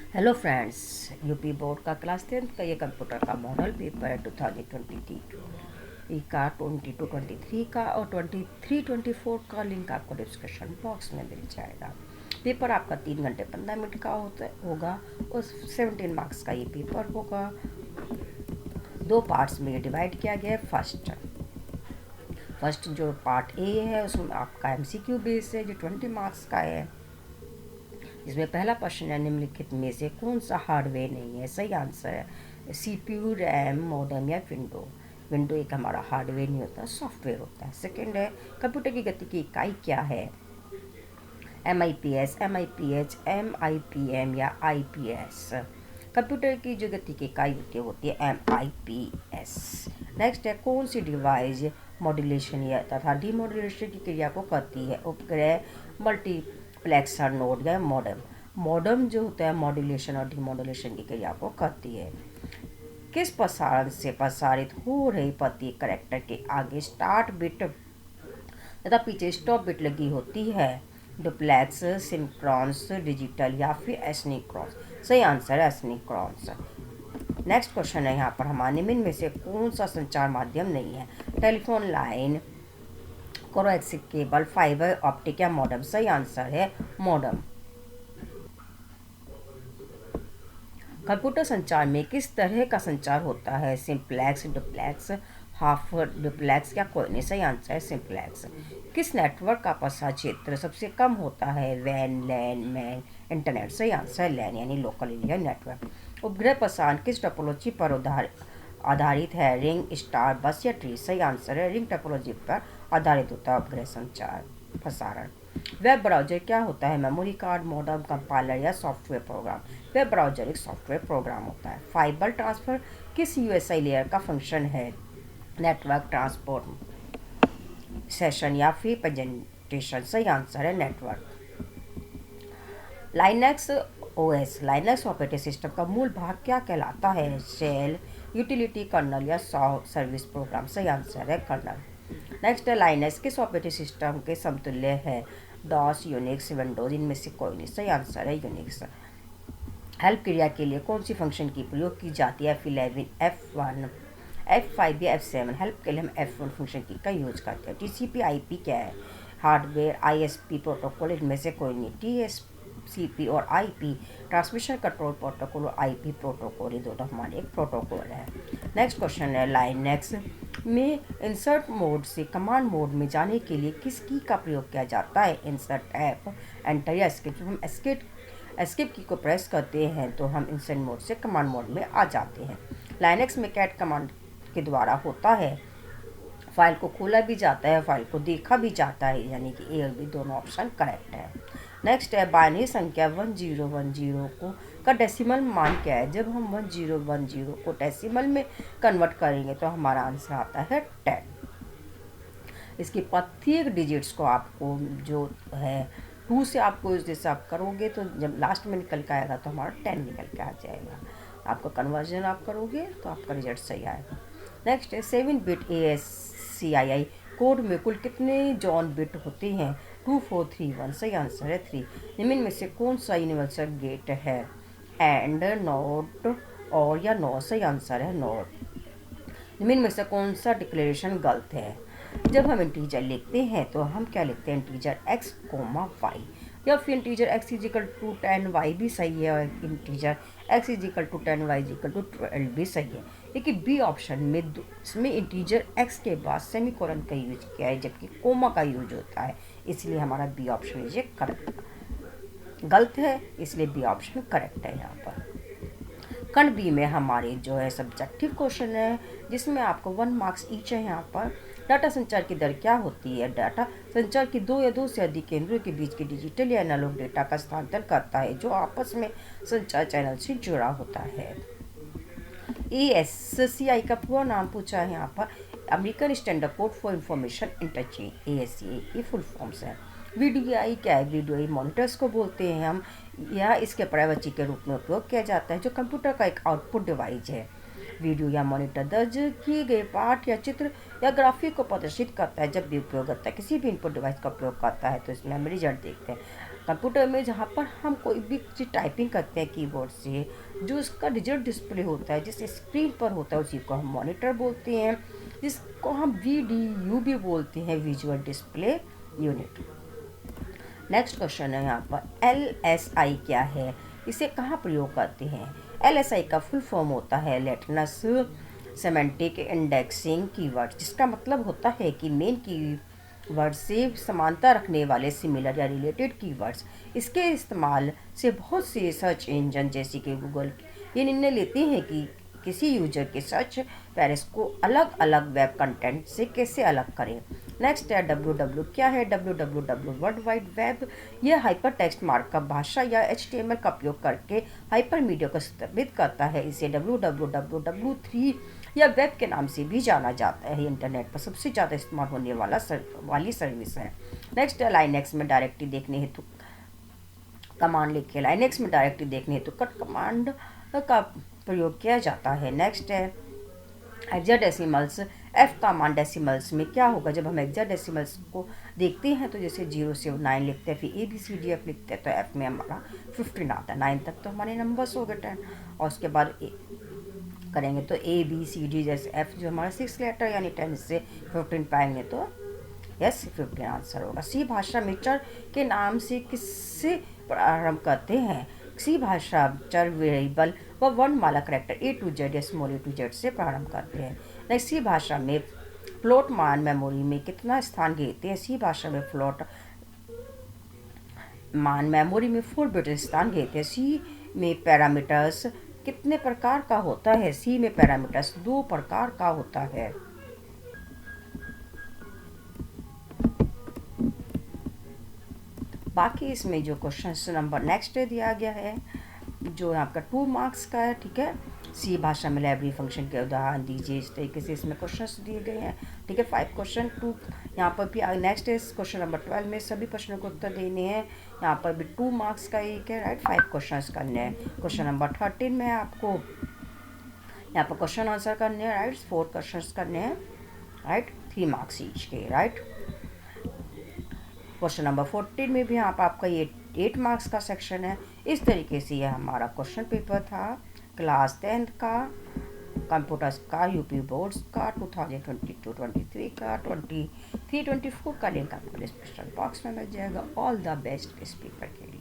Hello friends, UP board का class 10th का ये कंप्यूटर का मॉडल पेपर है 2023 का 22-23 का और 23-24 का लिंक आपको डिस्क्रिप्शन बॉक्स में मिल जाएगा। पेपर आपका 3 घंटे 15 मिनट का होगा और 17 मार्क्स का ये पेपर होगा। 2 पार्ट्स में डिवाइड किया गया है। फर्स्ट जो पार्ट ए है उसमें आपका MCQ बेस है जो 20 मार्क्स का है। इसमें पहला प्रश्न है, निम्नलिखित में से कौन सा हार्डवेयर नहीं है? सही आंसर है CPU, रैम, मॉडेम या विंडो। विंडो एक हमारा हार्डवेयर नहीं होता, सॉफ्टवेयर होता है। सेकंड है, कंप्यूटर की गति की इकाई क्या है? MIPS, MIPH, MIPM या IPS। कंप्यूटर की जो गति की इकाई होती है MIPS। नेक्स्ट है, कौन सी डिवाइस मॉड्यूलेशन या तथा डीमॉड्यूलेशन की क्रिया को करती है? उपग्रह, मल्टीप्लेक्सर, नोड या मॉडेम। मॉडेम जो होता है मॉड्यूलेशन और डीमॉड्यूलेशन की क्रिया को करती है। किस प्रसारण से प्रसारित हो रही प्रत्येक कैरेक्टर के आगे स्टार्ट बिट तथा पीछे स्टॉप बिट लगी होती है? डुप्लेक्स, सिंक्रोनस, डिजिटल या फिर एसिंक्रोनस। सही आंसर है एसिंक्रोनस। नेक्स्ट क्वेश्चन है यहाँ पर, हमारे निम्न में से कौन सा संचार माध्यम नहीं है? Telephone line, coaxial cable, fibre optic या मॉडेम। सही आंसर है मॉडेम। कंप्यूटर संचार में किस तरह का संचार होता है? सिंप्लेक्स, डुप्लेक्स, हाफ डुप्लेक्स या कोई नहीं। सही आंसर है सिंप्लेक्स। किस नेटवर्क का प्रसार क्षेत्र सबसे कम होता है? वैन, लैन, मैन, इंटरनेट। सही आंसर है लैन यानी लोकल एरिया नेटवर्क। उपग्रह प्रसारण किस टोपोलॉजी पर आधारित है? रिंग, स्टार, बस या ट्री। सही आंसर है रिंग टोपोलॉजी पर आधारित होता है उपग्रह संचार प्रसारण। वेब ब्राउजर क्या होता है? मेमोरी कार्ड, मॉडेम, कंपाइलर या सॉफ्टवेयर प्रोग्राम। वेब ब्राउजर एक सॉफ्टवेयर प्रोग्राम होता है। फाइबर ट्रांसफर किस USI लेयर का फंक्शन है? नेटवर्क, ट्रांसपोर्ट, सेशन या फिर प्रेजेंटेशन। सही आंसर है network. Linux OS, Linux operating system का मूल भाग क्या कहलाता है? शेल, यूटिलिटी, कर्नल या सर्विस प्रोग्राम। सही आंसर है कर्नल। नेक्स्ट है, लाइनक्स किस ऑपरेटिंग सिस्टम के समतुल्य है? DOS, Unix, Windows. इनमें से कोई नहीं। सही आंसर है यूनिक्स। हेल्प क्रिया के लिए कौन सी फंक्शन की प्रयोग की जाती है? F11, F1, F5 या F7। हेल्प के लिए हम F1 फंक्शन की का यूज करते हैं। TCP IP क्या है? Hardware, ISP protocol. इनमें से कोई नहीं। TCP और IP ट्रांसमिशन कंट्रोल प्रोटोकॉल और IP प्रोटोकॉल, ये दोनों हमारे एक प्रोटोकॉल है। नेक्स्ट क्वेश्चन है, लाइनक्स में इंसर्ट मोड से कमांड मोड में जाने के लिए किस की का प्रयोग किया जाता है? इंसर्ट, टैब, एंटर या एस्केप। जब हम एस्केप की को प्रेस करते हैं तो हम इंसर्ट मोड से कमांड मोड में आ जाते हैं। लाइनक्स में कैट कमांड के द्वारा होता है। फाइल को खोला भी जाता है, फाइल को देखा भी जाता है, यानी कि ए और बी दोनों ऑप्शन करेक्ट है। नेक्स्ट है, बाइनरी संख्या 1010 को का डेसिमल मान क्या है? जब हम 1010 को डेसिमल में कन्वर्ट करेंगे तो हमारा आंसर आता है 10। इसकी प्रत्येक डिजिट्स को आपको जो है 2 से आपको जैसे आप करोगे तो जब लास्ट में निकल के आएगा तो हमारा 10 निकल के आ जाएगा। आपका कन्वर्जन आप करोगे तो आपका रिजल्ट सही आएगा। नेक्स्ट है, 7 बिट ASCII कोड में कुल कितने जॉन बिट होते हैं? 2, 4, 3, 1। सही आंसर है 3। निम्न में से कौन सा यूनिवर्सल गेट है? एंड, नॉट, और या नॉट। सही आंसर है नॉट। निम्न में से कौन सा डिक्लेरेशन गलत है? जब हम इंटीजर लिखते हैं तो हम क्या लिखते हैं? इंटीजर x, y, या फिर इंटीजर x = 10, y भी सही है, और इंटीजर x = 10, y = 12 भी सही है। लेकिन बी ऑप्शन में इसमें इंटीजर x के बाद सेमीकोलन का यूज किया है जबकि कोमा का यूज होता है, इसलिए हमारा बी ऑप्शन ये करेक्ट गलत है, इसलिए बी ऑप्शन करेक्ट है यहाँ पर। खंड बी में हमारे जो है सब्जेक्टिव क्वेश्चन है जिसमें आपको 1 मार्क्स ईच है। यहाँ पर डाटा संचार की दर क्या होती है? डाटा संचार की 2 या 2 से अधिक केंद्रों के बीच के डिजिटल या एनालॉग डेटा का स्थानांतरण करता है जो आपस में संचार चैनल से जुड़ा होता है। ASCI का पूरा नाम पूछा है यहाँ पर, American standard code for information interchange, ASCI की फुल फॉर्म्स है। VDI क्या है? VDI मॉनिटर्स को बोलते हैं हम, यह इसके प्राइवेसी के रूप में उपयोग किया जाता है जो कंप्यूटर का एक आउटपुट डिवाइस है। वीडियो या मॉनिटर दर्ज किए गए पाठ या चित्र या ग्राफिक को प्रदर्शित करता है। जब भी उपयोगकर्ता किसी भी इनपुट डिवाइस का उपयोग करता है तो इसमें हम रिजल्ट देखते हैं। कंप्यूटर में जहाँ पर हम कोई भी चीज़ टाइपिंग करते हैं कीबोर्ड से, जो उसका डिजिटल डिस्प्ले होता है, जिस स्क्रीन पर होता है, उसी को हम मॉनिटर बोलते हैं, जिसको हम VDU भी बोलते हैं, visual display unit. Next question है यहाँ पर LSI क्या है, इसे कहाँ प्रयोग करते हैं। LSI का फुल फॉर्म होता है लैटिनस सेमेंटिक इंडेक्सिंग कीवर्ड, जिसका मतलब होता है कि मेन कीवर्ड से समानता रखने वाले सिमिलर या रिलेटेड कीवर्ड्स। इसके इस्तेमाल से बहुत से सर्च इंजन जैसे कि गूगल ये निर्णय लेते हैं कि किसी यूजर के सर्च पेरिस को अलग अलग वेब कंटेंट से कैसे अलग करें। नेक्स्ट है WW क्या है। WWW वर्ल्ड वाइड वेब, यह हाइपर टेक्स्ट मार्कअप भाषा या HTML का उपयोग करके हाइपर मीडिया को स्थापित करता है। इसे www 3 या वेब के नाम से भी जाना जाता है। इंटरनेट पर सबसे ज़्यादा इस्तेमाल होने वाली सर्विस है। नेक्स्ट है लाइनेक्स में डायरेक्टरी देखने हेतु कमांड लिखिए। लाइनेक्स में डायरेक्टरी देखने हेतु कट कमांड का प्रयोग किया जाता है। नेक्स्ट है हेक्साडेसिमल्स। F कमांड डेसिमल्स में क्या होगा, जब हम हेक्साडेसिमल्स को देखते हैं तो जैसे 0 से 9 लिखते हैं, फिर ABCDF लिखते हैं, तो F में हमारा 15 आता है। 9 तक तो हमारे नंबर्स हो गए 10, और उसके बाद करेंगे तो ABCD जैसे F जो हमारा 6 लेटर यानी 10 से 15 पाएंगे तो यस 15 आंसर होगा। सी भाषा में चर के नाम से किससे प्रारंभ करते हैं। सी भाषा चर, वेरिएबल व वर्णमाला करेक्टर A to Z या स्मॉल a to z से प्रारंभ करते हैं। नेक्स्ट सी भाषा में फ्लोट मान मेमोरी में कितना स्थान घेरते हैं। सी भाषा में फ्लोट मान मेमोरी में 4 बिट स्थान घेरते हैं। सी में पैरामीटर्स कितने प्रकार का होता है। सी में पैरामीटर्स 2 प्रकार का होता है। बाकी इसमें जो क्वेश्चन नंबर नेक्स्ट दिया गया है जो आपका 2 मार्क्स का है, ठीक है। सी भाषा में लाइब्रेरी फंक्शन के उदाहरण दीजिए, इस तरीके से इसमें क्वेश्चंस दिए गए हैं, ठीक है। 5 क्वेश्चन 2 यहाँ पर भी। नेक्स्ट इस क्वेश्चन नंबर 12 में सभी प्रश्नों को उत्तर देने हैं। यहाँ पर भी 2 मार्क्स का एक है, राइट। 5 क्वेश्चन करने हैं। क्वेश्चन नंबर 13 में आपको यहाँ पर क्वेश्चन आंसर करने हैं, राइट। 4 क्वेश्चन करने हैं, राइट। 3 मार्क्स ईच के, राइट। क्वेश्चन नंबर 14 में भी यहाँ पर आपका ये 8 मार्क्स का सेक्शन है। इस तरीके से यह हमारा क्वेश्चन पेपर था क्लास 10th का, कंप्यूटर्स का, यूपी बोर्ड्स का 2022-23 का। 23-24 का लिंक आपको डिस्क्रिप्शन बॉक्स में मिल जाएगा। ऑल द बेस्ट इस पेपर के लिए।